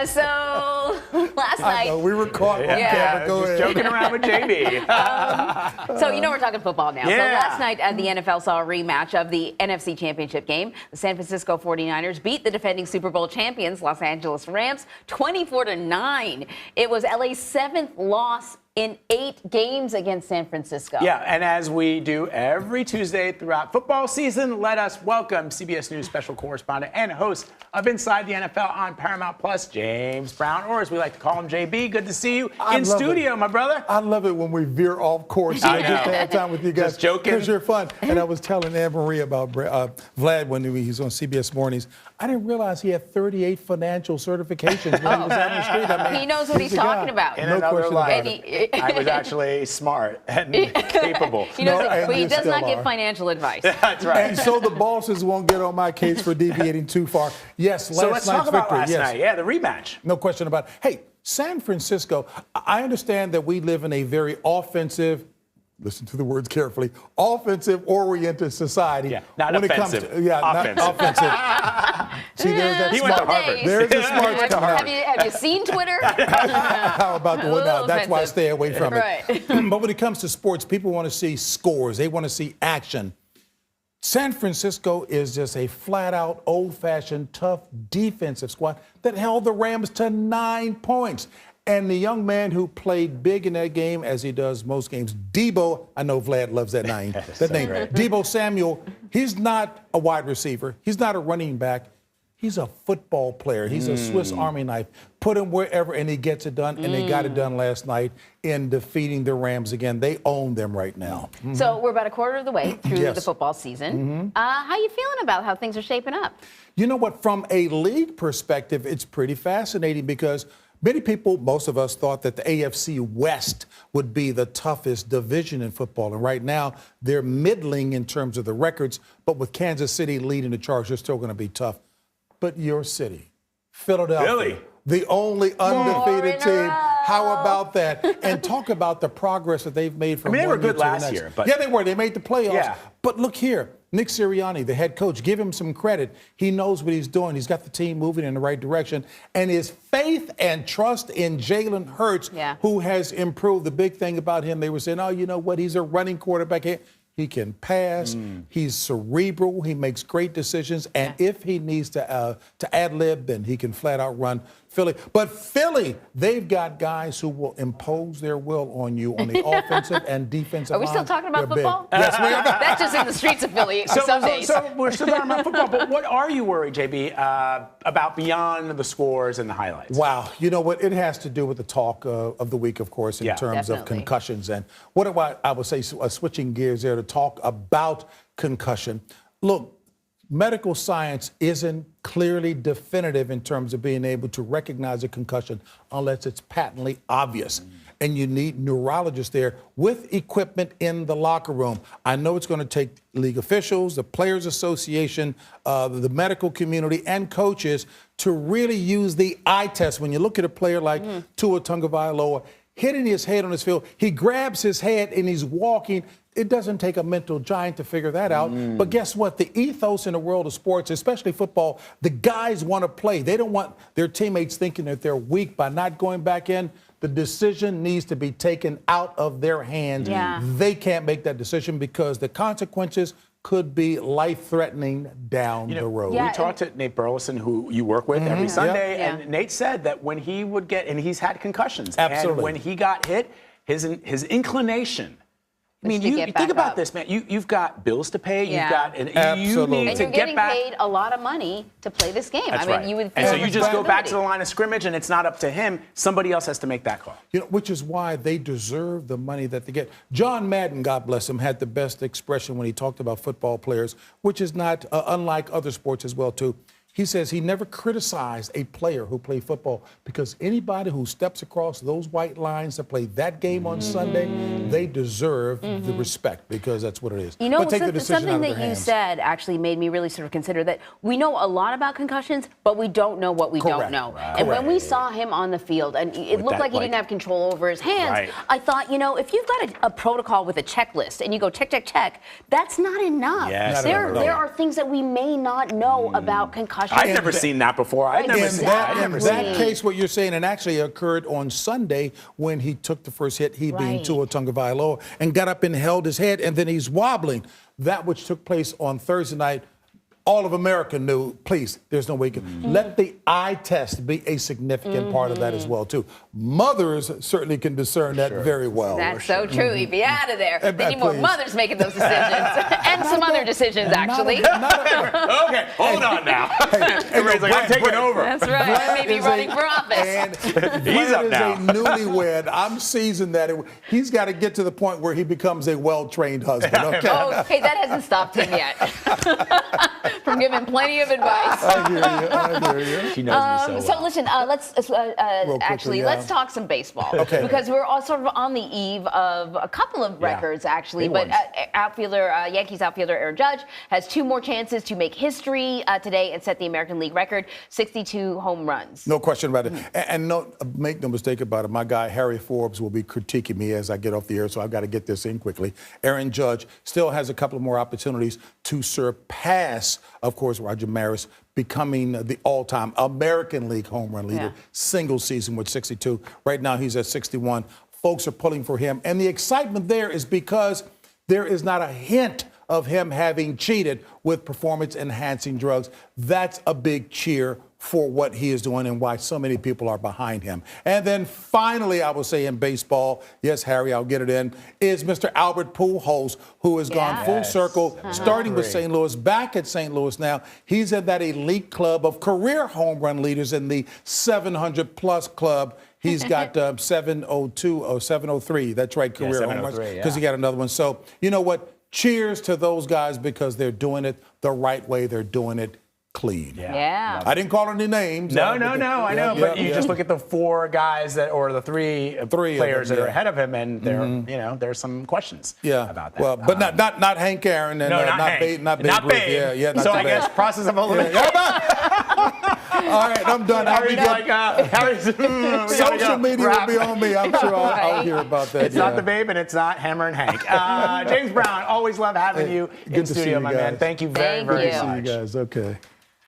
So last night. I know, we were caught. Yeah, Go just ahead. joking around with JB. So we're talking football now. Yeah. So last night the NFL saw a rematch of the NFC Championship game. The San Francisco 49ers beat the defending Super Bowl champions Los Angeles Rams 24-9. It was LA's 7th loss in 8 games against San Francisco. Yeah, and as we do every Tuesday throughout football season, let us welcome CBS News special correspondent and host of Inside the NFL on Paramount Plus, James Brown, or as we like to call him, JB. Good to see you in studio, my brother. I love it when we veer off course. I just had time with you guys. Just joking. Because you're fun. And I was telling Anne Marie about Vlad when he was on CBS Mornings. I didn't realize he had 38 financial certifications when he was out on the street. I mean, He knows what he's talking about. In No another question life, about it. I was actually smart and capable. He knows No, it, but he and you does still not are. give financial advice. That's right. And so the bosses won't get on my case for deviating too far. Yes, So let's last talk night's about victory. last Yes. night. Yeah, the rematch. No question about it. Hey, San Francisco, I understand that we live in a very offensive, listen to the words carefully, offensive-oriented society. Yeah, not when offensive. It comes to, yeah, offensive. Not offensive. See, there's that He went to smart. Harvard. There's the smarts coming out. Have you seen Twitter? How about the one now? That's why I offensive. stay away from it. Right. But when it comes to sports, people want to see scores. They want to see action. San Francisco is just a flat-out, old-fashioned, tough defensive squad that held the Rams to 9 points. And the young man who played big in that game, as he does most games, Debo, I know Vlad loves that name. That name, Debo Samuel, he's not a wide receiver. He's not a running back. He's a football player. He's a Swiss Army knife. Put him wherever, and he gets it done. And they got it done last night in defeating the Rams again. They own them right now. So we're about a quarter of the way through Yes. the football season. How you feeling about how things are shaping up? You know what? From a league perspective, it's pretty fascinating because many people, most of us, thought that the AFC West would be the toughest division in football. And right now, they're middling in terms of the records. But with Kansas City leading the charge, they're still going to be tough. But your city, Philadelphia, Philly. the only undefeated in a team. row. How about that? And talk about the progress that they've made from I mean, they one were year good to the last next. year, but- Yeah, they were. They made the playoffs. Yeah. But look here, Nick Sirianni, the head coach, give him some credit. He knows what he's doing. He's got the team moving in the right direction. And his faith and trust in Jalen Hurts, who has improved. The big thing about him, they were saying, oh, you know what? He's a running quarterback. He can pass. He's cerebral. He makes great decisions. And if he needs to ad-lib, then he can flat out run Philly. But Philly, they've got guys who will impose their will on you on the offensive and defensive Are we still line. talking about They're big. football? Yes, we are. That's just in the streets of Philly some days. So we're still talking about football, but what are you worried, JB, about beyond the scores and the highlights? Wow. You know what? It has to do with the talk of the week, of course, in terms of Definitely. concussions. And what do I would say, switching gears there to talk about concussion. Look, medical science isn't clearly definitive in terms of being able to recognize a concussion unless it's patently obvious. And you need neurologists there with equipment in the locker room. I know it's going to take league officials, the Players Association, the medical community, and coaches to really use the eye test. When you look at a player like Tua Tagovailoa, hitting his head on his field, he grabs his head and he's walking. It doesn't take a mental giant to figure that out. But guess what? The ethos in the world of sports, especially football, the guys want to play. They don't want their teammates thinking that they're weak by not going back in. The decision needs to be taken out of their hands. They can't make that decision because the consequences could be life-threatening down the road. We talked to Nate Burleson, who you work with every Sunday, and Nate said that when he would get, and he's had concussions, and when he got hit, his inclination. I mean, you think about this, man. You've got bills to pay. You've got, and you need and to you're get getting back. paid a lot of money to play this game. That's I mean, right. you would. And so you just go back to the line of scrimmage, and it's not up to him. Somebody else has to make that call. You know, which is why they deserve the money that they get. John Madden, God bless him, had the best expression when he talked about football players, which is not unlike other sports as well, too. He says he never criticized a player who played football because anybody who steps across those white lines to play that game on Sunday, they deserve the respect because that's what it is. You know, but take the decision something out of that their you hands. said actually made me really sort of consider that we know a lot about concussions, but we don't know what we don't know. And when we saw him on the field, and it looked like he didn't have control over his hands, I thought, you know, if you've got a protocol with a checklist and you go check, check, check, that's not enough. Yes, there are things that we may not know about concussions. concussion. I've never seen that before. I've never seen that. In that case, what you're saying, and actually occurred on Sunday when he took the first hit, he being Tua Tagovailoa, and got up and held his head, and then he's wobbling. That which took place on Thursday night, all of America knew, please, there's no way you can. Let the eye test be a significant part of that as well, too. Mothers certainly can discern that very well. That's so true. He'd be out of there. We need more mothers making those decisions. And some other decisions, actually. Okay, hold on now. Everybody's like, I'm taking over. That's right. I may be running for office. And he's up now. Is a newlywed. I'm seasoned that. He's got to get to the point where he becomes a well-trained husband. Okay? Oh, hey, that hasn't stopped him yet. From giving plenty of advice. I hear you. She knows me so well. So listen, let's talk some baseball. Okay. Because we're all sort of on the eve of a couple of records, actually. Big But Yankees outfielder Aaron Judge has 2 more chances to make history today and set the American League record, 62 home runs. No question about it. And make no mistake about it, my guy Harry Forbes will be critiquing me as I get off the air, so I've got to get this in quickly. Aaron Judge still has a couple of more opportunities to surpass, of course, Roger Maris, becoming the all-time American League home run leader, single season with 62. Right now he's at 61. Folks are pulling for him. And the excitement there is because there is not a hint of him having cheated with performance-enhancing drugs. That's a big cheer for what he is doing and why so many people are behind him. And then finally, I will say in baseball, yes, Harry, I'll get it in, is Mr. Albert Pujols, who has gone full circle, starting with St. Louis, back at St. Louis now. He's in that elite club of career home run leaders in the 700-plus club. He's got 702 or 703. That's right, career home runs, because he got another one. So, you know what? Cheers to those guys because they're doing it the right way. They're doing it clean. Yeah. I didn't call any names. No, I know. But you just look at the 4 guys or the three players that are ahead of him, and there, there's some questions about that. Well, but not Hank Aaron and not Babe. Not Babe. Yeah, so I guess process of elimination. All right, I'm done. Social media will be on me. I'm sure I'll hear about that. It's not the Babe and it's not Hammer and Hank. James Brown, always love having you in studio, my man. Thank you very, very much. Good to see you guys. Okay.